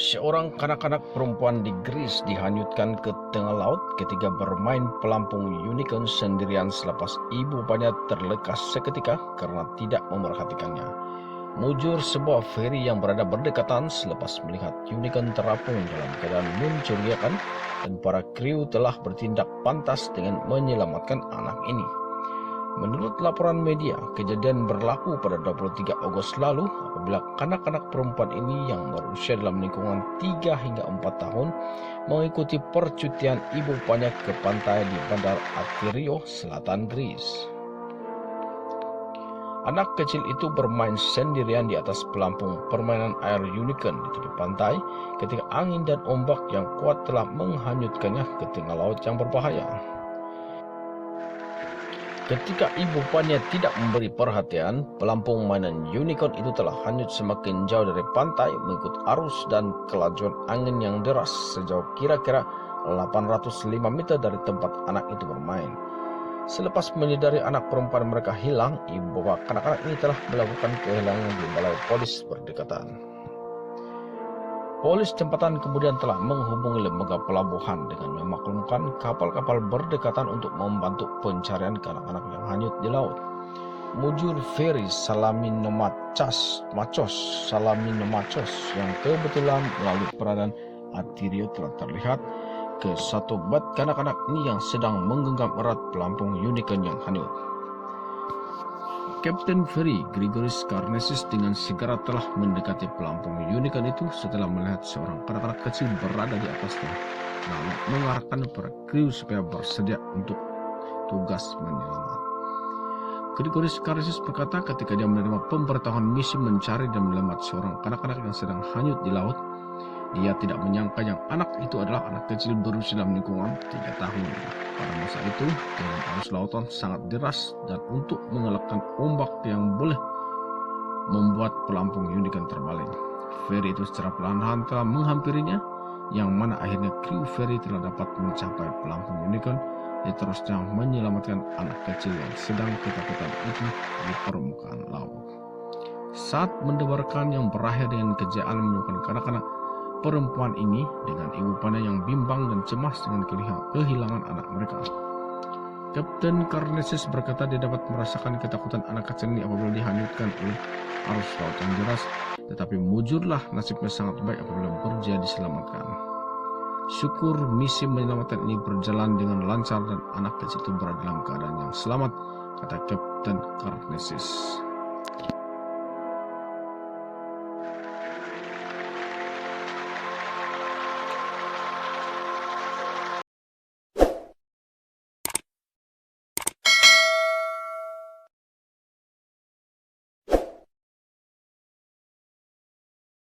Seorang kanak-kanak perempuan di Greece dihanyutkan ke tengah laut ketika bermain pelampung unicorn sendirian selepas ibu bapaknya terlekas seketika karena tidak memerhatikannya. Mujur sebuah feri yang berada berdekatan selepas melihat unicorn terapung dalam keadaan mencurigakan dan para kru telah bertindak pantas dengan menyelamatkan anak ini. Menurut laporan media, kejadian berlaku pada 23 Agustus lalu apabila kanak-kanak perempuan ini yang berusia dalam lingkungan 3 hingga 4 tahun mengikuti percutian ibu bapaknya ke pantai di Bandar Athirio, selatan Greece. Anak kecil itu bermain sendirian di atas pelampung permainan air unicorn di tepi pantai ketika angin dan ombak yang kuat telah menghanyutkannya ke tengah laut yang berbahaya. Ketika ibu bapaknya tidak memberi perhatian, pelampung mainan unicorn itu telah hanyut semakin jauh dari pantai mengikut arus dan kelajuan angin yang deras sejauh kira-kira 805 meter dari tempat anak itu bermain. Selepas menyadari anak perempuan mereka hilang, ibu bapak kanak-kanak ini telah melakukan kehilangan di balai polis berdekatan. Polis tempatan kemudian telah menghubungi lembaga pelabuhan dengan memaklumkan kapal-kapal berdekatan untuk membantu pencarian kanak-kanak yang hanyut di laut. Mujur feri Salaminomachos yang kebetulan melalui perairan Athirio telah terlihat ke satu bat kanak-kanak ini yang sedang menggenggam erat pelampung unicorn yang hanyut. Kapten feri Grigoris Karnesis dengan segera telah mendekati pelampung unicorn itu setelah melihat seorang kanak-kanak kecil berada di atasnya, lalu mengarahkan para kru supaya bersedia untuk tugas menyelamat. Grigoris Karnesis berkata ketika dia menerima pemberitahuan misi mencari dan menyelamat seorang kanak-kanak yang sedang hanyut di laut, dia tidak menyangka yang anak itu adalah anak kecil berusia dalam lingkungan 3 tahun. Pada masa itu, jalan arus lautan sangat deras dan untuk mengelakkan ombak yang boleh membuat pelampung unicorn terbalik, feri itu secara perlahan telah menghampirinya, yang mana akhirnya kru feri telah dapat mencapai pelampung unicorn dan terusnya menyelamatkan anak kecil yang sedang ketakutan itu di permukaan laut. Saat mendebarkan yang berakhir dengan kejayaan menemukan kanak-kanak perempuan ini dengan ibu bapaknya yang bimbang dan cemas dengan kehilangan anak mereka. Kapten Karnesis berkata dia dapat merasakan ketakutan anak kecil ini apabila dihanyutkan oleh arus laut yang deras, tetapi mujurlah nasibnya sangat baik apabila berjaya diselamatkan. Syukur misi menyelamatkan ini berjalan dengan lancar dan anak kecil itu berada dalam keadaan yang selamat, kata Kapten Karnesis.